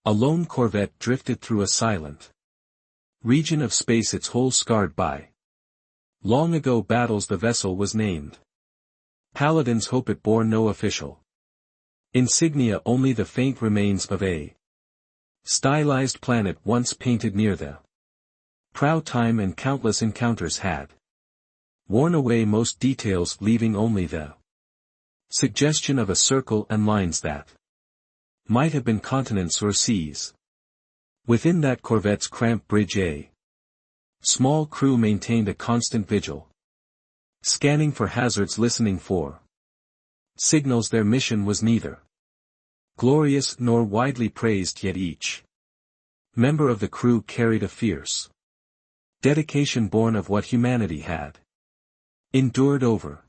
A lone Corvette drifted through a silent region of space, its hull scarred by long ago battles. The vessel was named Paladin's Hope. It bore no official insignia, only the faint remains of a stylized planet once painted near the prow. Time and countless encounters had worn away most details, leaving only the suggestion of a circle and lines that might have been continents or seas. Within that Corvette's cramped bridge, a small crew maintained a constant vigil, scanning for hazards, listening for signals. Their mission was neither glorious nor widely praised, yet each member of the crew carried a fierce dedication born of what humanity had endured over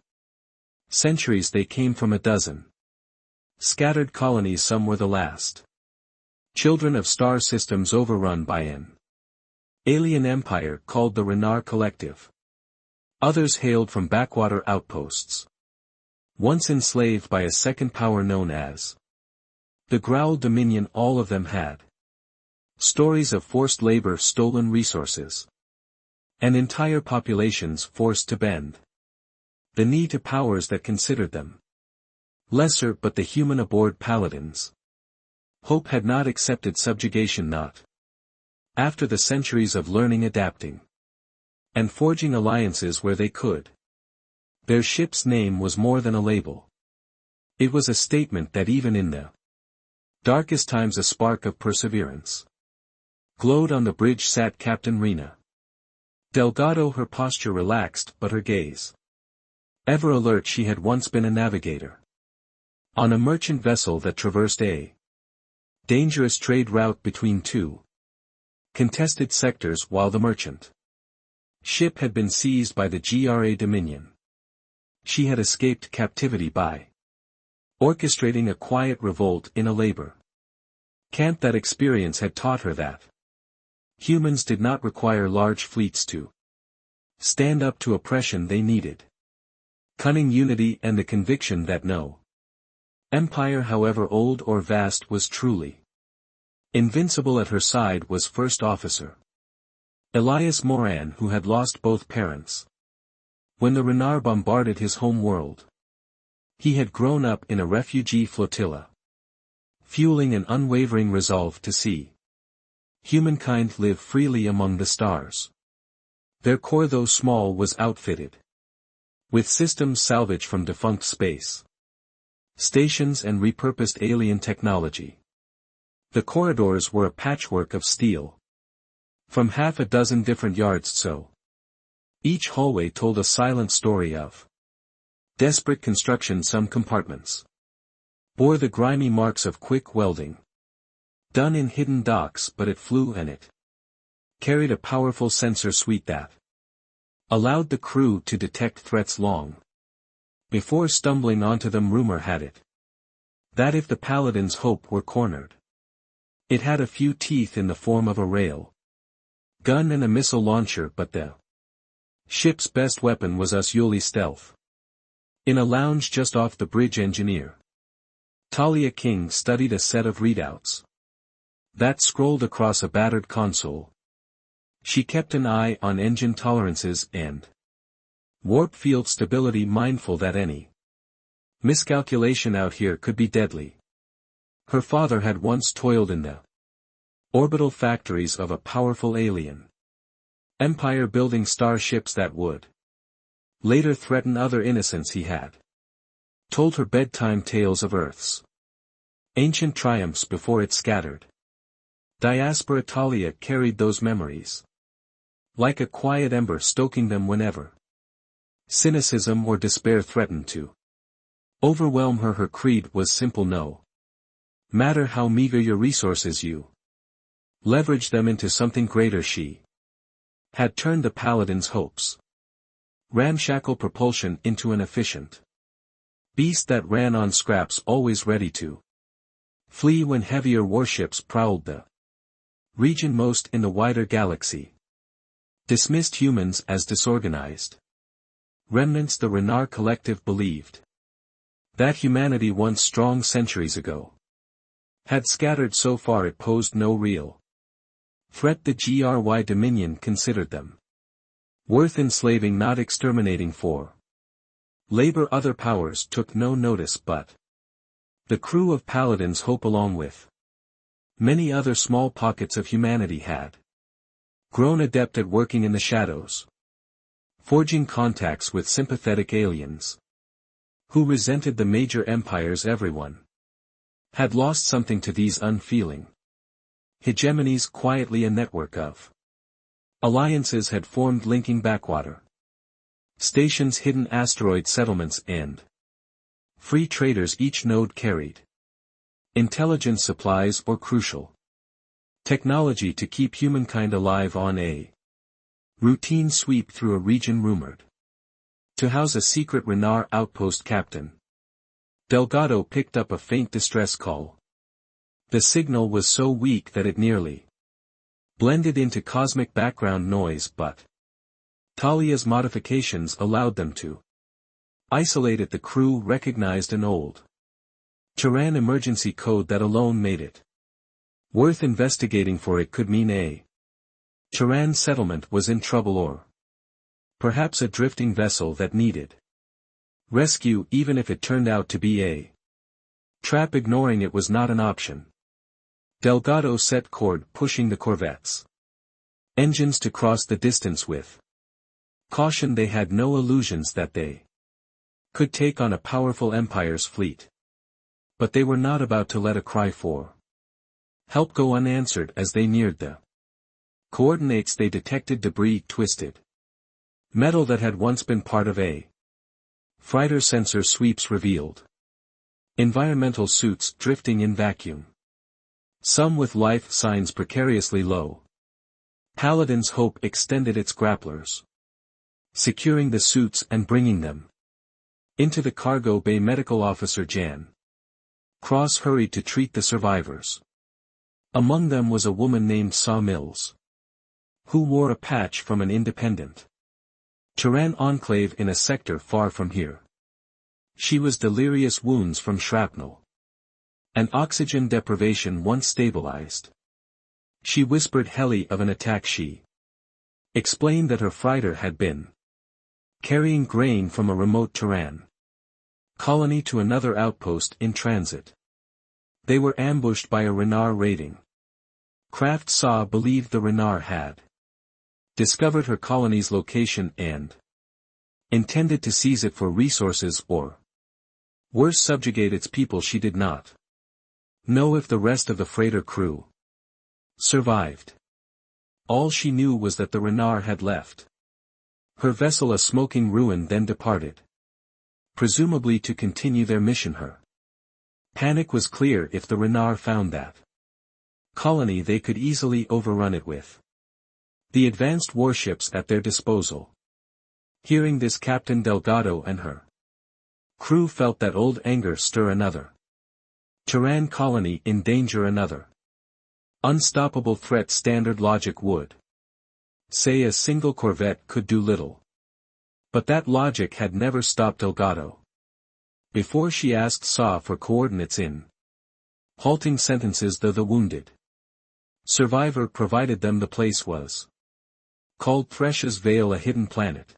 centuries. They came from a dozen scattered colonies. Some were the last children of star systems overrun by an alien empire called the Renar Collective. Others hailed from backwater outposts, once enslaved by a second power known as the Growl Dominion. All of them had stories of forced labor, stolen resources, and entire populations forced to bend the knee to powers that considered them lesser. But the human aboard Paladin's Hope had not accepted subjugation, not after the centuries of learning, adapting, and forging alliances where they could. Their ship's name was more than a label. It was a statement that even in the darkest times a spark of perseverance glowed. On the bridge sat Captain Rena Delgado, her posture relaxed but her gaze ever alert. She had once been a navigator on a merchant vessel that traversed a dangerous trade route between two contested sectors while the merchant ship had been seized by the GRA Dominion. She had escaped captivity by orchestrating a quiet revolt in a labor camp. That experience had taught her that humans did not require large fleets to stand up to oppression. They needed cunning, unity, and the conviction that no empire, however old or vast, was truly invincible. At her side was First Officer Elias Moran, who had lost both parents when the Renar bombarded his home world. He had grown up in a refugee flotilla, fueling an unwavering resolve to see humankind live freely among the stars. Their core, though small, was outfitted with systems salvaged from defunct space stations and repurposed alien technology. The corridors were a patchwork of steel from half a dozen different yards, so each hallway told a silent story of desperate construction. Some compartments bore the grimy marks of quick welding done in hidden docks, but it flew, and it carried a powerful sensor suite that allowed the crew to detect threats long before stumbling onto them. Rumor had it that if the Paladin's Hope were cornered, it had a few teeth in the form of a rail gun and a missile launcher, but the ship's best weapon was Usully stealth. In a lounge just off the bridge, engineer Talia King studied a set of readouts that scrolled across a battered console. She kept an eye on engine tolerances and warp field stability, mindful that any miscalculation out here could be deadly. Her father had once toiled in the orbital factories of a powerful alien empire, building starships that would later threaten other innocents. He had told her bedtime tales of Earth's ancient triumphs before it scattered diaspora. Talia carried those memories like a quiet ember, stoking them whenever cynicism or despair threatened to overwhelm her. Her creed was simple: no matter how meager your resources, you leverage them into something greater. She had turned the Paladin's Hope's ramshackle propulsion into an efficient beast that ran on scraps, always ready to flee when heavier warships prowled the region. Most in the wider galaxy dismissed humans as disorganized remnants. The Renar Collective believed that humanity, once strong centuries ago, had scattered so far it posed no real threat. The GRY Dominion considered them worth enslaving, not exterminating for labor. Other powers took no notice, but the crew of Paladin's Hope, along with many other small pockets of humanity, had grown adept at working in the shadows, forging contacts with sympathetic aliens who resented the major empires. Everyone had lost something to these unfeeling hegemonies. Quietly a network of alliances had formed, linking backwater stations, hidden asteroid settlements, and free traders. Each node carried intelligence, supplies, or crucial technology to keep humankind alive. On a routine sweep through a region rumored to house a secret Renar outpost, Captain Delgado picked up a faint distress call. The signal was so weak that it nearly blended into cosmic background noise, but Talia's modifications allowed them to isolate it. The crew recognized an old Terran emergency code that alone made it worth investigating, for it could mean a Terran settlement was in trouble, or perhaps a drifting vessel that needed rescue. Even if it turned out to be a trap, ignoring it was not an option. Delgado set cord, pushing the Corvette's engines to cross the distance with caution. They had no illusions that they could take on a powerful Empire's fleet. But they were not about to let a cry for help go unanswered. As they neared the coordinates, they detected debris, twisted metal that had once been part of a freighter. Sensor sweeps revealed environmental suits drifting in vacuum, some with life signs precariously low. Paladin's Hope extended its grapplers, securing the suits and bringing them into the cargo bay. Medical Officer Jan Cross hurried to treat the survivors. Among them was a woman named Saw Mills, who wore a patch from an independent Terran enclave in a sector far from here. She was delirious, wounds from shrapnel and oxygen deprivation once stabilized. She whispered Heli of an attack. She explained that her freighter had been carrying grain from a remote Terran colony to another outpost in transit. They were ambushed by a Renar raiding craft. Saw believed the Renar had discovered her colony's location and intended to seize it for resources, or worse, subjugate its people. She did not know if the rest of the freighter crew survived. All she knew was that the Renar had left her vessel a smoking ruin, then departed, presumably to continue their mission. Her panic was clear. If the Renar found that colony, they could easily overrun it with the advanced warships at their disposal. Hearing this, Captain Delgado and her crew felt that old anger stir. Another Terran colony in danger, another unstoppable threat. Standard logic would say a single Corvette could do little. But that logic had never stopped Delgado. Before she asked Saw for coordinates in halting sentences, though the wounded survivor provided them. The place was called Thresha's Vale, a hidden planet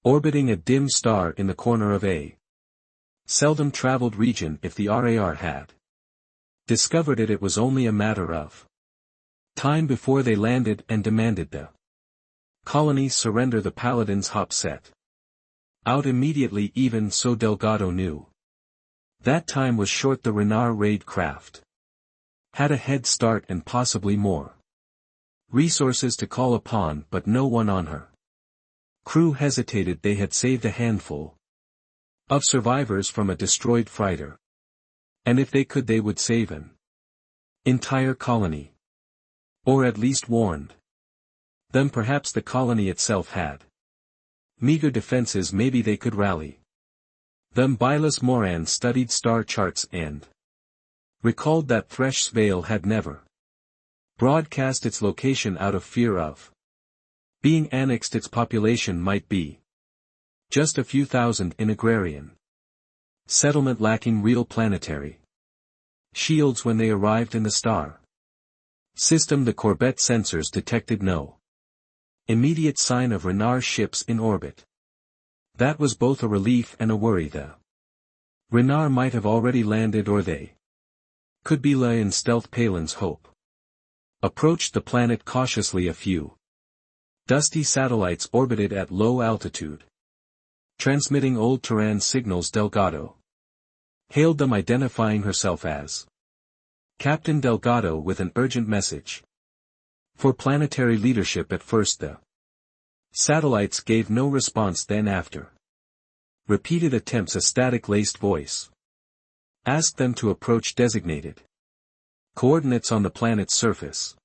orbiting a dim star in the corner of a seldom traveled region. If the RAR had discovered it, it was only a matter of time before they landed and demanded the colony surrender. The Paladin's Hop set out immediately. Even so, Delgado knew that time was short. The Renar raid craft had a head start and possibly more resources to call upon, but no one on her crew hesitated. They had saved a handful of survivors from a destroyed freighter, and if they could, they would save an entire colony. Or at least warned them. Perhaps the colony itself had meager defenses. Maybe they could rally them. Bilas Moran studied star charts and recalled that Thresh Vale had never broadcast its location out of fear of being annexed. Its population might be just a few thousand in agrarian settlement lacking real planetary Shields when they arrived in the star system. The Corvette sensors detected no immediate sign of Renard ships in orbit. That was both a relief and a worry. The Renard might have already landed, or they could be in stealth. Palin's hope approached the planet cautiously. A few dusty satellites orbited at low altitude, transmitting old Terran signals. Delgado hailed them, identifying herself as Captain Delgado with an urgent message for planetary leadership. At first the satellites gave no response, then after repeated attempts a static-laced voice asked them to approach designated coordinates on the planet's surface.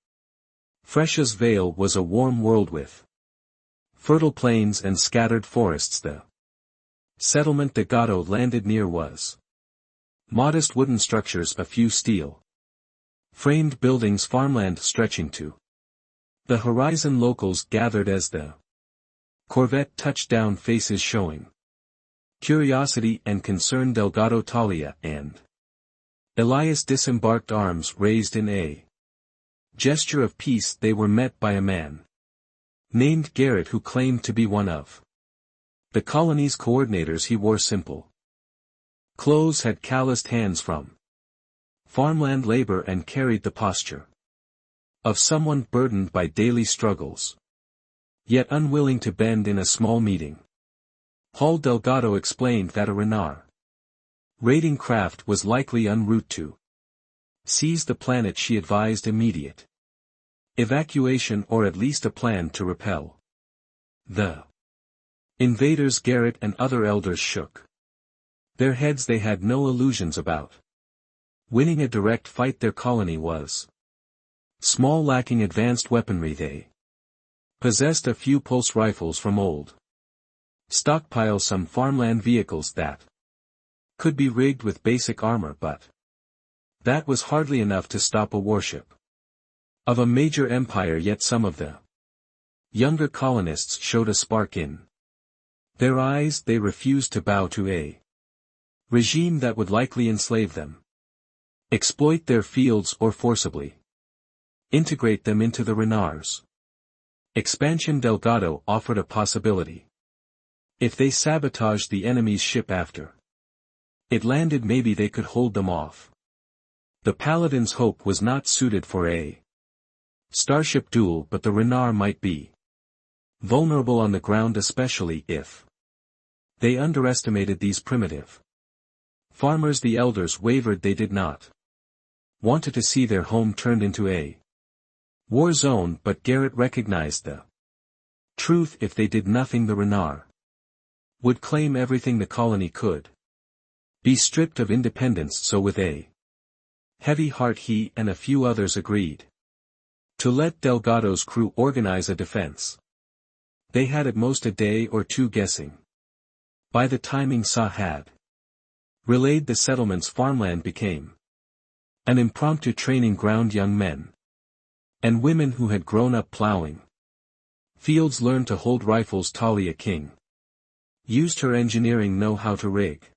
Fresha's Vale was a warm world with fertile plains and scattered forests. The settlement Delgado landed near was modest wooden structures, a few steel framed buildings, farmland stretching to the horizon. Locals gathered as the Corvette touched down, faces showing curiosity and concern. Delgado, Talia, and Elias disembarked, arms raised in a gesture of peace. They were met by a man named Garrett, who claimed to be one of the colony's coordinators. He wore simple clothes, had calloused hands from farmland labor, and carried the posture of someone burdened by daily struggles, yet unwilling to bend. In a small meeting hall, Delgado explained that a Renard raiding craft was likely en route to seize the planet. She advised immediate evacuation, or at least a plan to repel the invaders. Garrett and other elders shook their heads. They had no illusions about winning a direct fight. Their colony was small, lacking advanced weaponry. They possessed a few pulse rifles from old stockpiles, some farmland vehicles that could be rigged with basic armor, but that was hardly enough to stop a warship of a major empire. Yet some of the younger colonists showed a spark in their eyes. They refused to bow to a regime that would likely enslave them, exploit their fields, or forcibly integrate them into the Renard's expansion. Delgado offered a possibility. If they sabotaged the enemy's ship after it landed, maybe they could hold them off. The Paladin's hope was not suited for a starship duel, but the Renard might be vulnerable on the ground, especially if they underestimated these primitive farmers. The elders wavered. They did not wanted to see their home turned into a war zone, but Garrett recognized the truth. If they did nothing, the Renard would claim everything the colony could be stripped of independence. So with a heavy heart, he and a few others agreed to let Delgado's crew organize a defense. They had at most a day or two guessing. By the timing Sa had relayed the settlement's farmland became an impromptu training ground. Young men and women who had grown up plowing fields learned to hold rifles. Talia King used her engineering know-how to rig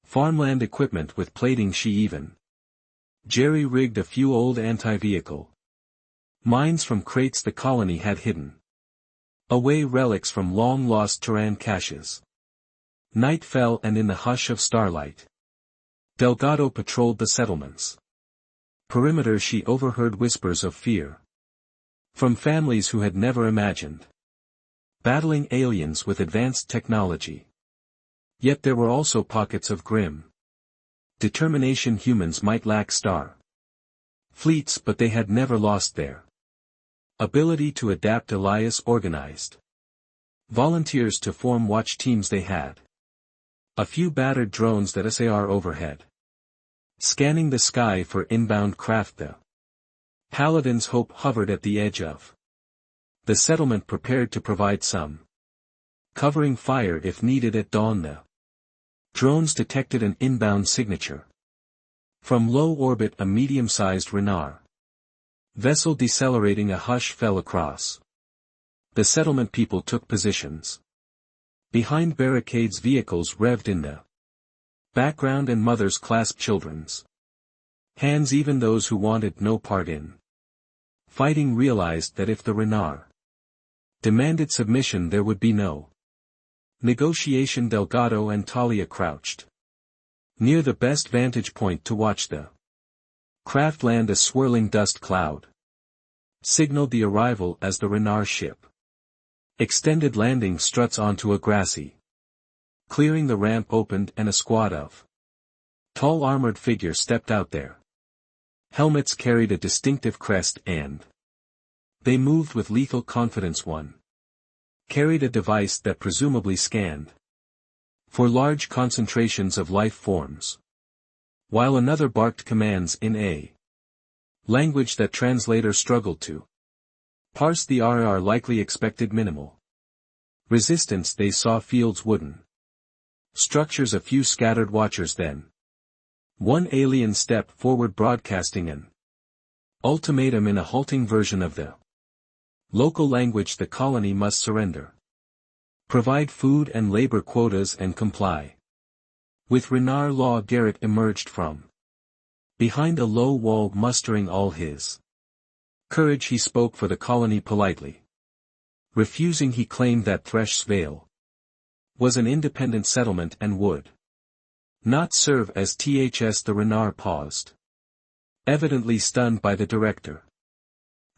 farmland equipment with plating. She even jerry-rigged a few old anti-vehicle mines from crates the colony had hidden away, relics from long-lost Terran caches. Night fell, and in the hush of starlight, Delgado patrolled the settlement's perimeter. She overheard whispers of fear from families who had never imagined battling aliens with advanced technology. Yet there were also pockets of grim determination. Humans might lack star fleets, but they had never lost their ability to adapt. Elias organized volunteers to form watch teams. They had a few battered drones that SAR overhead, scanning the sky for inbound craft. The Paladin's hope hovered at the edge of the settlement, prepared to provide some covering fire if needed. At dawn, the drones detected an inbound signature from low orbit, a medium-sized Renard vessel decelerating. A hush fell across the settlement. People took positions behind barricades. Vehicles revved in the background, and mothers clasped children's Hands even those who wanted no part in fighting realized that if the Renar demanded submission there would be no negotiation. Delgado and Talia crouched near the best vantage point to watch the craft land. A swirling dust cloud signaled the arrival as the Renar ship extended landing struts onto a grassy clearing. The ramp opened and a squad of tall armored figures stepped out. Their helmets carried a distinctive crest and they moved with lethal confidence. One carried a device that presumably scanned for large concentrations of life forms, while another barked commands in a language that translator struggled to parse. The RR likely expected minimal resistance. They saw fields, wooden structures, a few scattered watchers, then one alien stepped forward broadcasting an ultimatum in a halting version of the local language. The colony must surrender, provide food and labor quotas and comply with Renar law. Garrett emerged from behind a low wall mustering all his courage. He spoke for the colony politely, refusing. He claimed that Thresh's Vale was an independent settlement and would not serve as THS. The Renar paused, evidently stunned by the director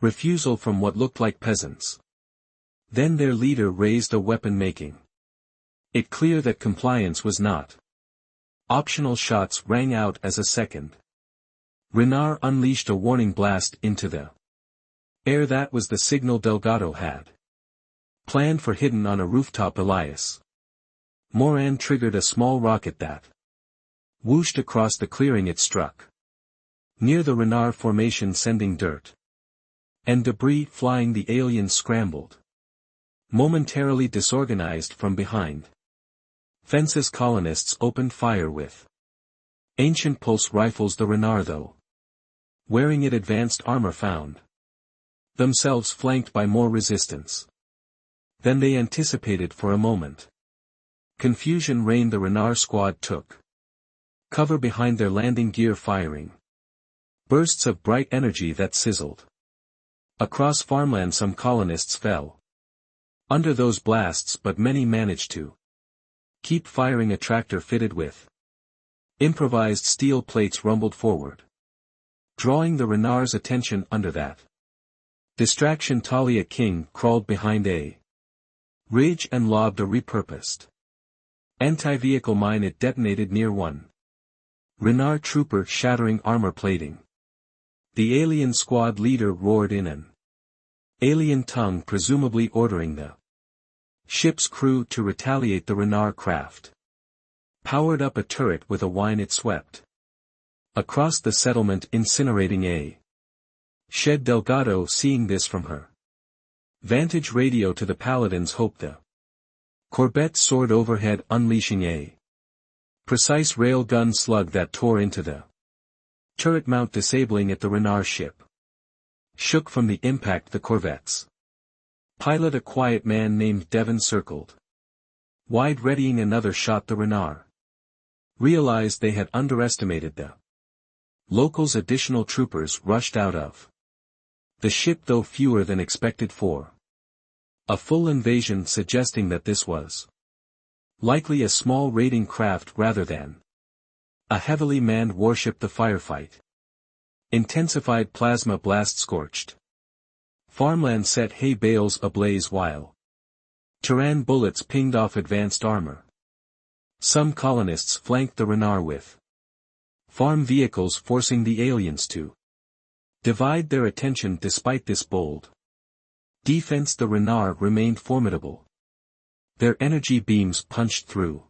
refusal from what looked like peasants. Then their leader raised a weapon, making it clear that compliance was not optional. Shots rang out as a second Renar unleashed a warning blast into the air. That was the signal Delgado had planned for. Hidden on a rooftop, Elias Moran triggered a small rocket that whooshed across the clearing. It struck near the Renar formation, sending dirt and debris flying. The aliens scrambled, momentarily disorganized from behind fences. Colonists opened fire with ancient pulse rifles. The Renar, though wearing it advanced armor, found themselves flanked by more resistance than they anticipated. For a moment, confusion reigned. The Renar squad took cover behind their landing gear, firing bursts of bright energy that sizzled across farmland. Some colonists fell under those blasts, but many managed to keep firing. A tractor fitted with improvised steel plates rumbled forward, drawing the Renar's attention. Under that distraction, Talia King crawled behind a ridge and lobbed a repurposed anti-vehicle mine. It detonated near one Renar trooper, shattering armor plating. The alien squad leader roared in an alien tongue, presumably ordering the ship's crew to retaliate. The Renar craft powered up a turret with a whine. It swept across the settlement, incinerating a shed. Delgado, seeing this from her vantage radio to the Paladins, hoped the Corvette soared overhead, unleashing a precise railgun slug that tore into the turret mount, disabling it. The Renar ship shook from the impact. The Corvette's pilot, a quiet man named Devon, circled wide, readying another shot. The Renar realized they had underestimated the locals. Additional troopers rushed out of the ship, though fewer than expected, for a full invasion, suggesting that this was likely a small raiding craft rather than a heavily manned warship. The firefight intensified. Plasma blast scorched farmland, set hay bales ablaze, while Turan bullets pinged off advanced armor. Some colonists flanked the Renar with farm vehicles, forcing the aliens to divide their attention. Despite this bold defense, the Renar remained formidable. Their energy beams punched through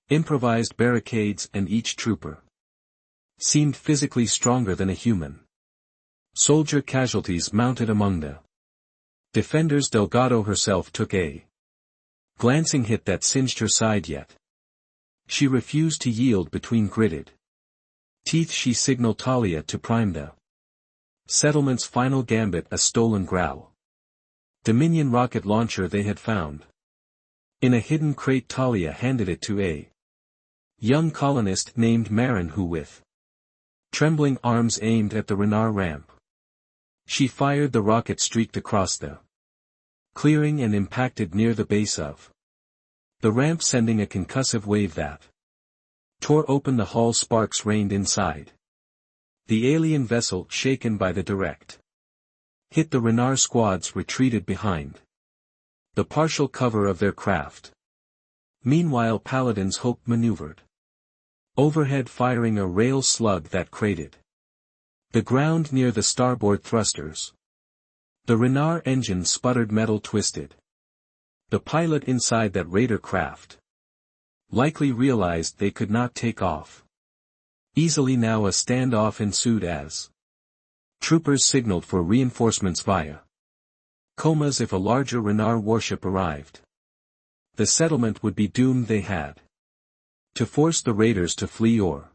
improvised barricades, and each trooper seemed physically stronger than a human soldier. Casualties mounted among the defenders. Delgado herself took a glancing hit that singed her side, yet she refused to yield. Between gritted teeth, she signaled Talia to prime the settlement's final gambit, a stolen growl Dominion rocket launcher they had found in a hidden crate. Talia handed it to a young colonist named Marin, who with Trembling arms aimed at the Renar ramp. She fired the rocket streaked across the clearing and impacted near the base of the ramp, sending a concussive wave that tore open the hull. Sparks rained inside. The alien vessel, shaken by the direct hit, the Renar squads retreated behind the partial cover of their craft. Meanwhile, Paladin's Hope maneuvered overhead, firing a rail slug that crated the ground near the starboard thrusters. The Renar engine sputtered, metal twisted. The pilot inside that raider craft likely realized they could not take off easily now. A standoff ensued as troopers signaled for reinforcements via comas. If a larger Renar warship arrived, the settlement would be doomed. They had to force the raiders to flee or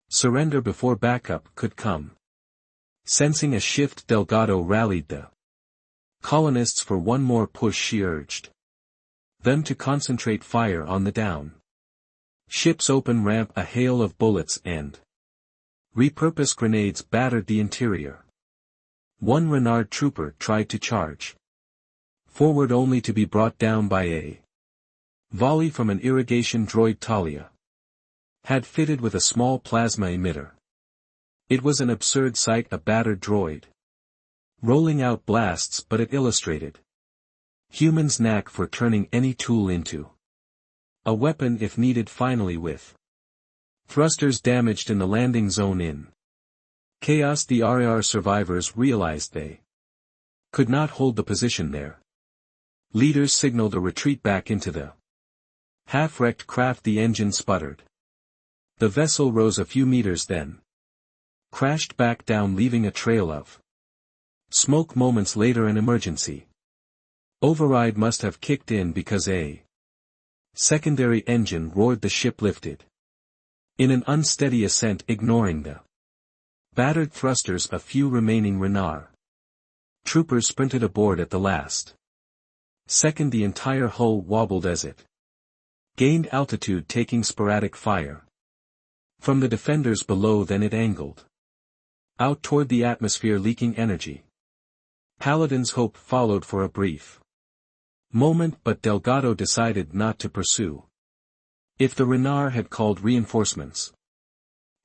surrender before backup could come. Sensing a shift, Delgado rallied the colonists for one more push. She urged them to concentrate fire on the down ship's open ramp. A hail of bullets and repurposed grenades battered the interior. One Renard trooper tried to charge forward, only to be brought down by a volley from an irrigation droid Talia had fitted with a small plasma emitter. It was an absurd sight, a battered droid rolling out blasts, but it illustrated humans' knack for turning any tool into a weapon if needed. Finally, with thrusters damaged in the landing zone in chaos, the RAR survivors realized they could not hold the position there. Leaders signaled a retreat back into the half-wrecked craft. The engine sputtered. The vessel rose a few meters, then crashed back down, leaving a trail of smoke. Moments later, an emergency override must have kicked in because a secondary engine roared. The ship lifted in an unsteady ascent, ignoring the battered thrusters. A few remaining Renar troopers sprinted aboard at the last second. The entire hull wobbled as it gained altitude, taking sporadic fire from the defenders below. Then it angled out toward the atmosphere, leaking energy. Paladin's Hope followed for a brief moment, but Delgado decided not to pursue. If the Renar had called reinforcements,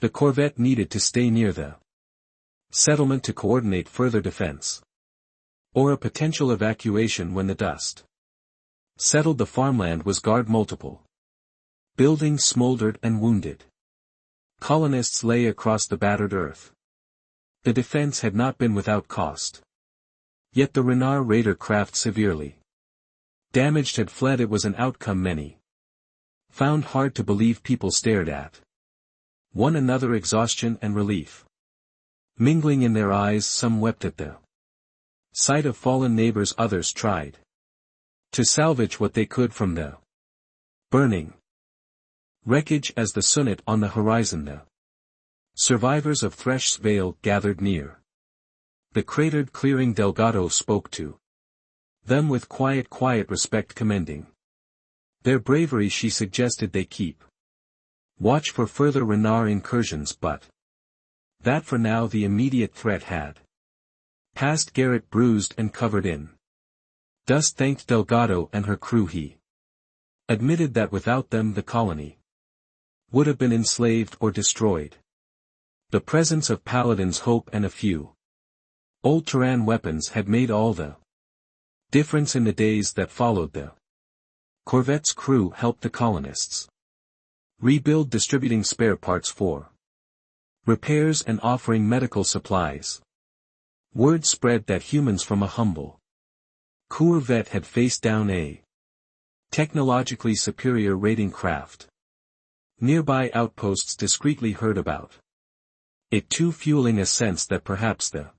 the Corvette needed to stay near the settlement to coordinate further defense, or a potential evacuation when the dust settled. The farmland was guard. Multiple buildings smoldered, and wounded colonists lay across the battered earth. The defense had not been without cost. Yet the Renar raider craft, severely damaged, had fled. It was an outcome many found hard to believe. People stared at one another, exhaustion and relief mingling in their eyes. Some wept at the sight of fallen neighbors, others tried to salvage what they could from the burning wreckage. As the sunset on the horizon, the survivors of Thresh's Vale gathered near the cratered clearing. Delgado spoke to them with quiet respect, commending their bravery. She suggested they keep watch for further Renar incursions, but that for now the immediate threat had passed. Garrett, bruised and covered in dust, thanked Delgado and her crew. He admitted that without them the colony would have been enslaved or destroyed. The presence of Paladin's Hope and a few old Terran weapons had made all the difference in the days that followed. The Corvette's crew helped the colonists rebuild, distributing spare parts for repairs and offering medical supplies. Word spread that humans from a humble Corvette had faced down a technologically superior raiding craft. Nearby outposts discreetly heard about it too, fueling a sense that perhaps the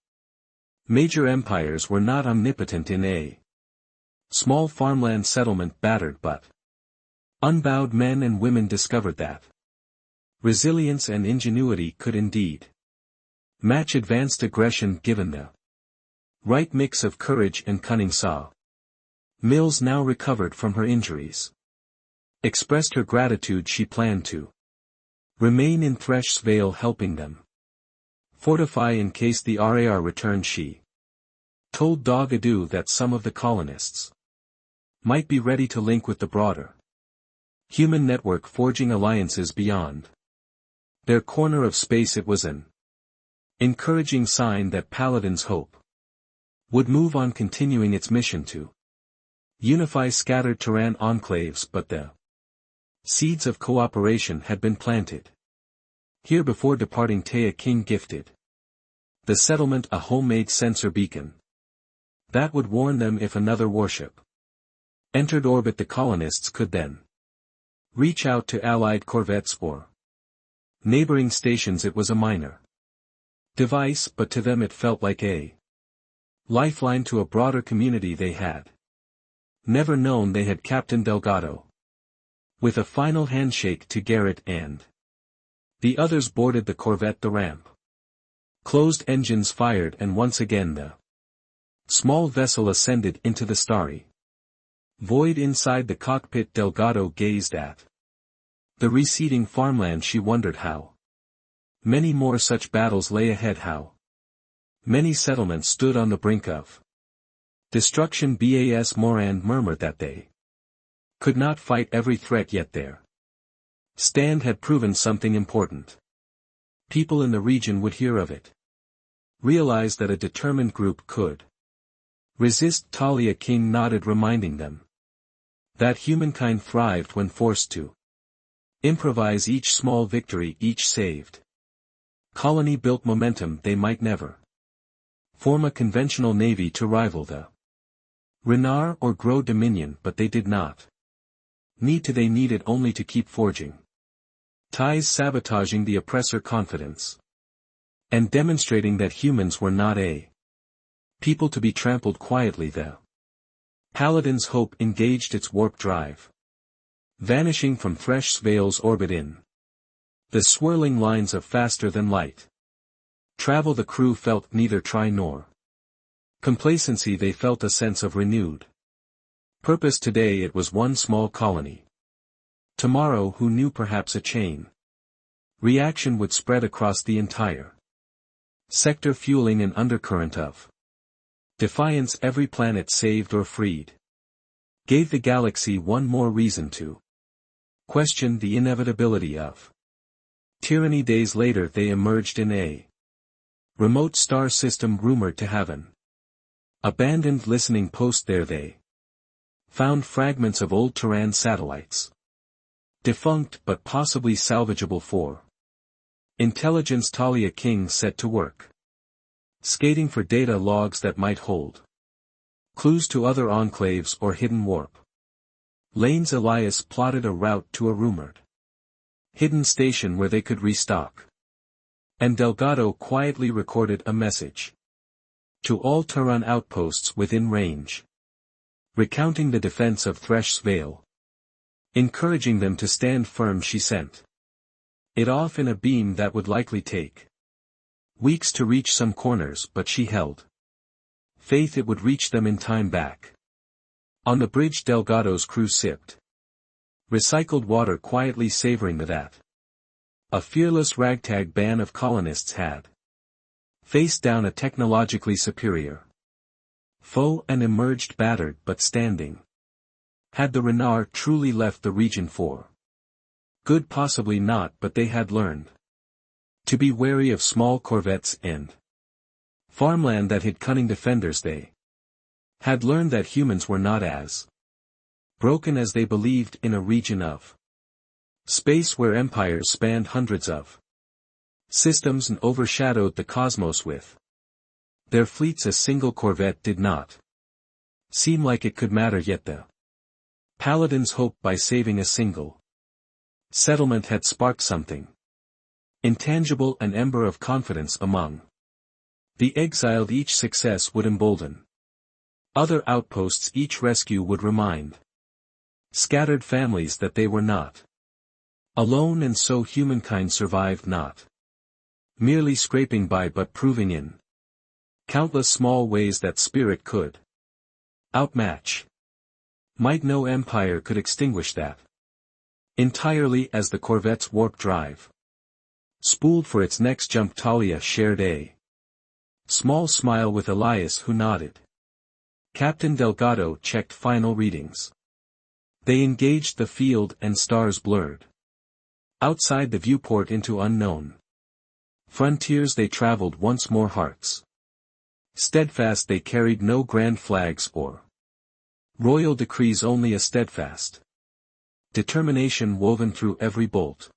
major empires were not omnipotent. In a small farmland settlement, battered but unbowed men and women discovered that resilience and ingenuity could indeed match advanced aggression given the right mix of courage and cunning. Saw Mills, now recovered from her injuries, expressed her gratitude. She planned to remain in Thresh's Vale, helping them Fortify in case the RAR returned. She told Dog Adu that some of the colonists might be ready to link with the broader human network, forging alliances beyond their corner of space. It was an encouraging sign that Paladin's hope would move on, continuing its mission to unify scattered Terran enclaves, but the seeds of cooperation had been planted here before departing. Taya King gifted the settlement a homemade sensor beacon that would warn them if another warship entered orbit. The colonists could then reach out to allied corvettes or neighboring stations. It was a minor device, but to them it felt like a lifeline to a broader community they had never known. They had Captain Delgado with a final handshake to Garrett, and the others boarded the Corvette. The ramp closed, engines fired, and once again the small vessel ascended into the starry void. Inside the cockpit, Delgado gazed at the receding farmland. She wondered how many more such battles lay ahead, how many settlements stood on the brink of destruction. Bas Morand murmured that they could not fight every threat, yet their stand had proven something important. People in the region would hear of it, realize that a determined group could resist. Talia King nodded, reminding them that humankind thrived when forced to improvise. Each small victory, each saved colony built momentum. They might never form a conventional navy to rival the Renar or grow dominion, but they did not need to. They needed only to keep forging ties, sabotaging the oppressor confidence, and demonstrating that humans were not a people to be trampled quietly. The Paladin's hope engaged its warp drive, vanishing from Thresh Svale's orbit in the swirling lines of faster than light travel. The crew felt neither try nor complacency. They felt a sense of renewed purpose. Today it was one small colony. Tomorrow, who knew, perhaps a chain reaction would spread across the entire sector, fueling an undercurrent of defiance. Every planet saved or freed gave the galaxy one more reason to question the inevitability of tyranny. Days later they emerged in a remote star system rumored to have an abandoned listening post. There they found fragments of old Terran satellites, defunct but possibly salvageable for intelligence. Talia King set to work skating for data logs that might hold clues to other enclaves or hidden warp lanes. Elias plotted a route to a rumored hidden station where they could restock, and Delgado quietly recorded a message to all Terran outposts within range, recounting the defense of Thresh Svale, encouraging them to stand firm. She sent it off in a beam that would likely take weeks to reach some corners, but she held faith it would reach them in time. Back on the bridge, Delgado's crew sipped recycled water, quietly savoring that a fearless ragtag band of colonists had faced down a technologically superior foe and emerged battered but standing. Had the Renar truly left the region for good? Possibly not, but they had learned to be wary of small corvettes and farmland that hid cunning defenders. They had learned that humans were not as broken as they believed in a region of space where empires spanned hundreds of systems and overshadowed the cosmos with their fleets. A single corvette did not seem like it could matter, yet the Paladin's hope by saving a single settlement had sparked something intangible, an ember of confidence among the exiled. Each success would embolden other outposts, each rescue would remind scattered families that they were not alone, and so humankind survived, not merely scraping by but proving in countless small ways that spirit could outmatch might. No empire could extinguish that entirely. As the Corvette's warp drive Spooled for its next jump. Talia shared a small smile with Elias, who nodded. Captain Delgado checked final readings. They engaged the field and stars blurred. Outside the viewport into unknown frontiers they traveled once more, hearts steadfast. They carried no grand flags or royal decrees, only a steadfast determination woven through every bolt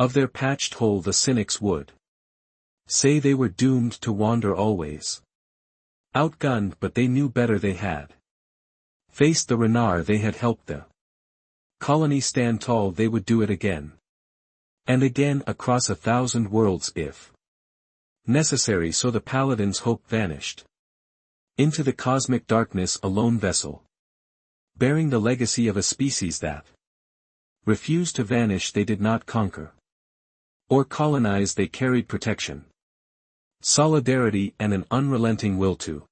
of their patched hole. The cynics would say they were doomed to wander always, outgunned, but they knew better. They had faced the Renard, they had helped the colony stand tall. They would do it again and again, across 1,000 worlds if necessary. So the Paladin's hope vanished into the cosmic darkness, a lone vessel bearing the legacy of a species that refused to vanish. They did not conquer or colonize, they carried protection, solidarity, and an unrelenting will to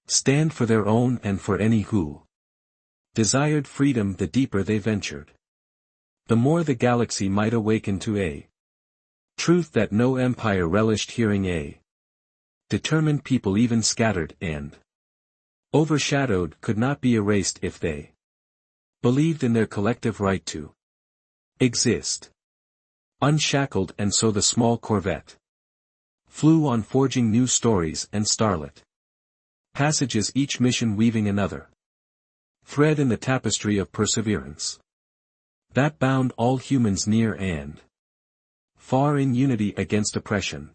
stand for their own and for any who desired freedom. The deeper they ventured, the more the galaxy might awaken to a truth that no empire relished hearing. A determined people, even scattered and overshadowed, could not be erased if they believed in their collective right to exist unshackled. And so the small Corvette flew on, forging new stories and starlit passages, each mission weaving another thread in the tapestry of perseverance that bound all humans near and far in unity against oppression.